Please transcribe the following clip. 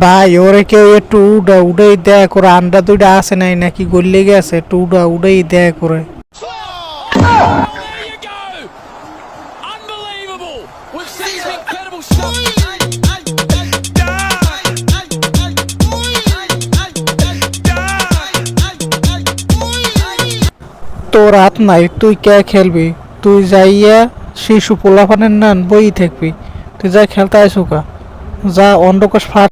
ভাই ওরে কেউ একটু উড়াই দেয়া করে, আন্ডা দুইটা আছে নাই নাকি গলে গেছে, একটু উড়াই দেয়া করে। তোর হাত নাই, তুই কে খেলবি? তুই যাইয়া শিশু পোলাপানের নান বই থাকবি, তুই যা খেলতে আইসুকা, যা অন্ধকোষ ফাট।